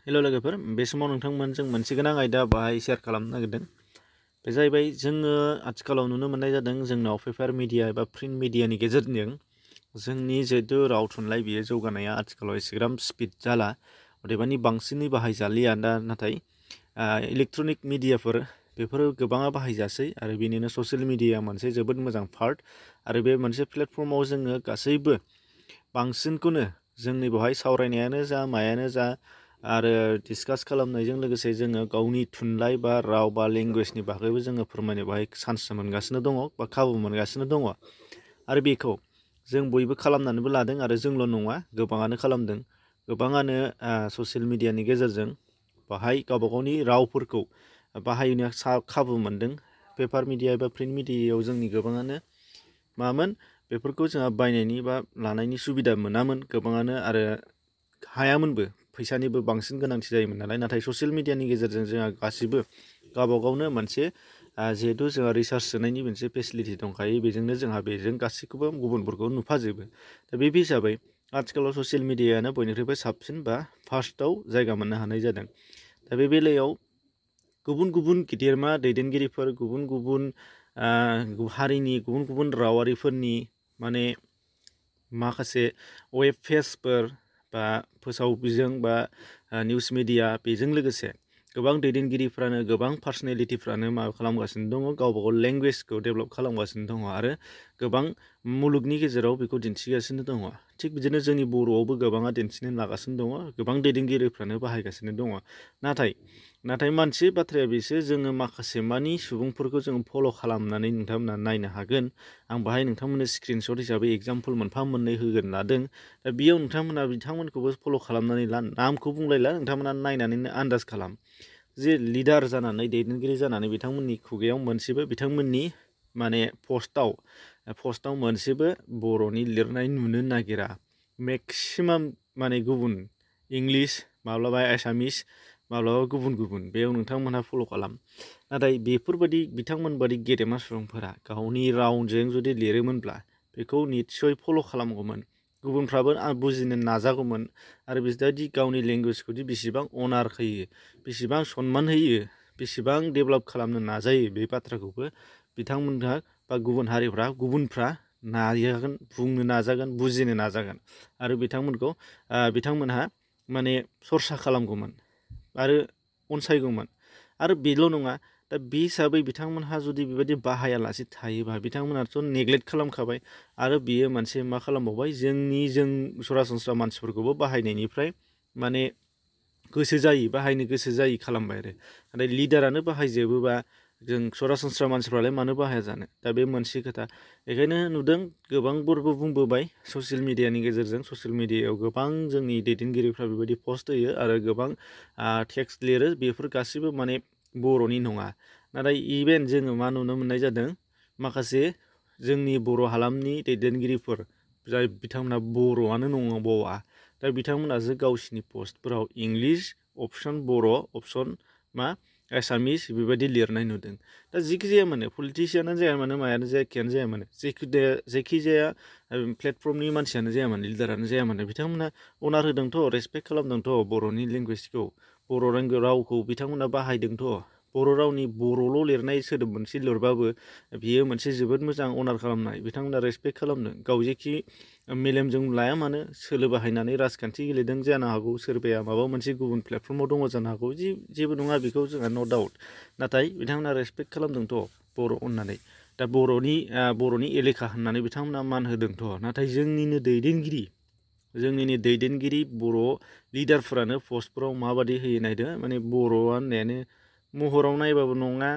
हेल' लोगोफोर, बे समाव नोंथांमोनजों मोनसे गोनां आयदा बाहाय शेयार खालामनो नागिरदों। बे जाहैबाय जोङो आथिखालाव नुनो मोननाय जादों जोंनाव पेपार मिडिया एबा प्रिन्ट मिडियानि गेजेरजों जोंनि जिहेतु राव थुनलाइ बेयो जौगानाया आथिखालाव एसेग्राम स्पिड जाला, अदेबानि बांसिनै बाहायजालिया दा नाथाय इलेक्ट्रनिक मिडियाफोर बेफोरो गोबाङा बाहायजासै आरो बेनिनो ससियेल मिडिया मोनसे जोबोद मोजां पार्ट आरो बे मोनसे प्लेटफर्माव जोङो गासैबो बांसिनखौनो जोंनि बेवहाय सावरायनायानो जा मायानो जा आरो डिसकास खालामनायजों लोगोसे जोङो गावनि थुनलाइ बा राव बा लेंगुवेजनि बागैबो जोङो फोरमायनो बेवहाय चान्स मोनगासिनो दङ बा खाबु मोनगासिनो दङ आरो बेखौ जों बयबो खालामनानैबो लादों आरो जोंल' नङा गोबाङानो खालामदों। गोबाङानो ससियेल मिडियानि गेजेरजों बाहाय गावबा गावनि रावफोरखौ बाहायनो खाबु मोनदों। पेपार मिडिया एबा प्रिन्ट मिडियायाव जोंनि गोबाङानो मामोन बेफोरखौ जोंहा बायनायनि बा लानायनि सुबिदा मोनामोन गोबाङानो आरो हायामोनबो, फैसानिबो बांसिन गोनांथि जायोमोन नालाय। नाथाय ससियेल मिडियानि गेजेरजों जोंहा गासिबो गावबा गावनो मोनसे जिहेथु जोंहा रिसार्च सोनायनि मोनसे फेसिलिटि दंखायो, बेजोंनो जोंहा बेजों गासैखौबो गुबुनफोरखौ नुफाजोबो। दा बे हिसाबै आथिखालाव ससियेल मिडियायानो बयनिख्रुइबो साबसिन बा फार्स्टआव जायगा मोननो हानाय जादों। दा बे बेलायाव गुबुन गुबुन गिदिरमा दैदेनगिरिफोर, गुबुन गुबुन हारिनि गुबुन गुबुन रावारिफोरनि माने माखासे वेब पेजफोर बा फोसाव बिजों बा निउस मिडिया, बेजों लोगोसे गोबां दैदेनगिरिफ्रानो गोबां पार्सनेलिटिफ्रानो मा खालामगासिनो दङ, गावबा गाव लेंगुवेजखौ डेभेलप खालामगासिनो दङ आरो गोबां मुलुगनि गेजेराव बेखौ दिन्थिगासिनो दङ। थिग बिदिनो जोंनि बर'आवबो गोबाङा दिन्थिनो लागासिनो दङ, गोबां दैदेनगिरिफ्रानो बाहायगासिनो दङ। नाथाय मोनसे बाथ्राया बेसो, जोङो माखासे मानि सुबुंफोरखौ जों फल' खालामनानै नोंथांमोना नायनो हागोन। आं बाहाय नोंथांमोननो स्क्रिनशट हिसाबै एग्जाम्पल मोनफा मोननै होगोन लादों। दा बेयाव नोंथांमोना बिथांमोनखौबो फल' खालामनानै ला, नामखौ बुंलायला, नोंथांमोना नायनानैनो आन्दाज खालाम जे लिडार जानानै दैदेनगिरि जानानै बिथांमोननि खुगायाव मोनसेबो बिथांमोननि माने पस्टआव मोनसेबो बर'नि लिरनाय नुनो नागिरा। मेक्सिमाम माने गुबुन इंलिस, माब्लाबा एसामिस, माब्लाबा गुबुन गुबुन, बेयाव नोंथांमोनहा फल' खालाम। नाथाय बेफोरबायदि बिथांमोनबादि गेदेमा सुबुंफोरा गावनि रावजों जुदि लिरोमोनब्ला बेखौ निस्सय फल' खालामगौमोन, गुबुनफ्राबो बुजिनो नाजागौमोन आरो बिबायदि गावनि लेंगुवेजखौदि बेसेबां अनार होयो, बेसेबां सनमान होयो, बेसेबां डेभेलप खालामनो नाजायो, बे बाथ्राखौबो बिथांमोनहा बा गुबुन हारिफ्रा गुबुनफ्रा नाजागोन, बुंनो नाजागोन, बुजिनो नाजागोन आरो बिथांमोनहा माने सरसा खालामगौमोन आरो अनसायगौमोन। आरो बेल' नङा, दा बे हिसाबै बिथांमोनहा जुदि बेबायदि बाहायालासे थायोबा बिथांमोनाथ' नेग्लेक्ट खालामखाबाय आरो बियो मोनसे मा खालामबावबाय, जों सरासनस्रा मानसिफोरखौबो बाहायनायनिफ्राय माने बाहायनो गोसो जायि खालामबाय आरो। नाथाय लिडारानो बाहायजोबोबा जों सरासनस्रा मानसिफ्रालाय मानो बाहाया जानो? दा बे मोनसे खोथा। बेखायनो नुदों गोबांफोरबो बुंबोबाय ससियेल मिडियानि गेजेरजों। ससियेल मिडियायाव गोबां जोंनि दैदेनगिरिफ्रा बेबायदि पस्ट होयो आरो गोबां टेक्स्ट लिरो, बेफोर गासैबो माने बर'नि नङा। नाथाय इभेन जोङो मा नुनो मोननाय जादों, माखासे जोंनि बर' हालामनि दैदेनगिरिफोर जाय बिथांमोना बर'आनो नंबावा, दा बिथांमोनासो गावसिनि पस्टफोराव इंलिस अपसन बर' अपसन एसामिस बेबायदि लिरनाय नुदों। दा जिखिजाया माने पलिटिसियानो जाया मानो, मायानो जायखियानो जाया मानो, जायखिजाया प्लेटफर्मनि मानसियानो जाया मानो, लिडारानो जाया मानो, बिथांमोना अनार होदोंथ', रेसपेक्ट खालामदोंथ' बर'नि लेंगुवेजखौ, बर' रावखौ बिथांमोना बाहायदोंथ'। बर' रावनि बर'ल' लिरनाय सोदोब मोनसे लिरबाबो बियो मोनसे जोबोद मोजां अनार खालामनाय, बिथांमोना रेसपेक्ट खालामदों। गाव जेखि मेलेमजों लाया मानो, सोलो बाहायनानै राजखान्थि गेलेदों जानो हागौ, सोरबाया माबा मोनसे गुबुन प्लेटफर्माव दङ जानो हागौ, जेबो नङा, बेखौ जोंहा न' डाउट। नाथाय बिथांमोना रेसपेक्ट खालामदोंथ' बर' होननानै, दा बर'नि एलेखा होननानै बिथांमोना मान होदोंथ'। नाथाय जोंनिनो दैदेनगिरि बर' लिडारफोरानो पस्टफोराव माबादि होयो नायदो, माने बर' होननायानो महराव नायबाबो नङा,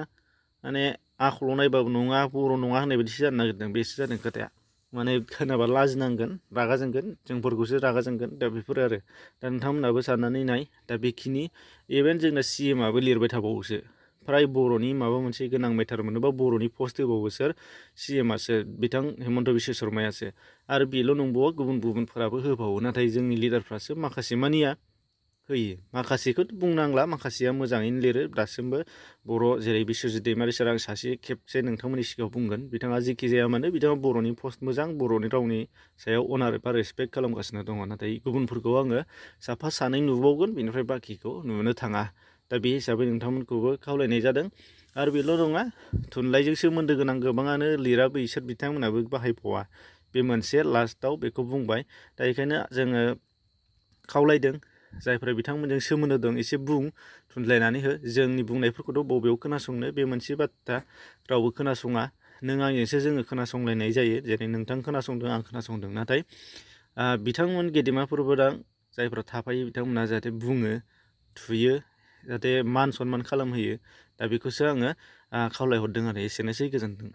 माने आखलाव नायबाबो नङा, बर' नङा होननाय बायदिसो जानो नागिरदों। बेसो जादों खोथाया। माने खोनाबा लाजिनांगोन, रागा जोंगोन, जोंफोरखौसो रागा जोंगोन। दा बेफोर आरो दा नोंथांमोनाबो साननानै नाय। दा बेखिनि इभेन जोंना CMआबो लिरबाय थाबावोसो, फ्राय बर'नि माबा मोनसे गोनां मेटार मोनोबा बर'नि पस्ट होबावो सोर? CMआसो, बिथां हेमन्त बिश्व शर्मायासो। आरो बेल' नंबावा, गुबुनफोराबो होबावो। नाथाय जोंनि लिडारफ्रासो माखासे मानिया होयो। माखासेखौथ' बुंनांला, माखासेया मोजाङैनो लिरो दासिमबो। बर' जेरै बिस्वजित दैमारि सार, आं सासे खेबसे नोंथांमोननि सिगाङाव बुंगोन, बिथाङा जेखि जाया मानो बिथाङा बर'नि पस्ट मोजां, बर'नि रावनि सायाव अनार एबा रेसपेक्ट खालामगासिनो दङ। नाथाय गुबुनफोरखौ आङो साफा सानै नुबावगोन, बेनिफ्राय बाखिखौ नुनो थाङा। दा बे हिसाबै नोंथांमोनखौबो खावलायनाय जादों। आरो बेल' नङा, थुनलाइजों सोमोन्दो गोनां गोबाङानो लिराबो, बिथांमोनाबो बाहायबावा। बे मोनसे लास्टआव बेखौ बुंबाय। दा बेखायनो जोङो खावलायदों, जायफोरा बिथांमोनजों सोमोन्दो दं एसे बुं, थुनज्लायनानै हो। जोंनि बुंनायफोरखौथ' बबेयाव खोनासंनो, बे मोनसे बाथ्रा, रावबो खोनासङा। नों आंजोंसो जोङो खोनासंलायनाय जायो, जेरै नोंथां खोनासंदों, आं खोनासंदों। नाथाय बिथांमोन गेदेमाफोरबो दं, जायफ्रा थाफायो बिथांमोना जाहाथे बुङो, थुयो, जाहाथे मान सनमान खालामहोयो। दा बेखौसो आङो खावलायहरदों आरो। एसेनोसै, गोजोन्थों।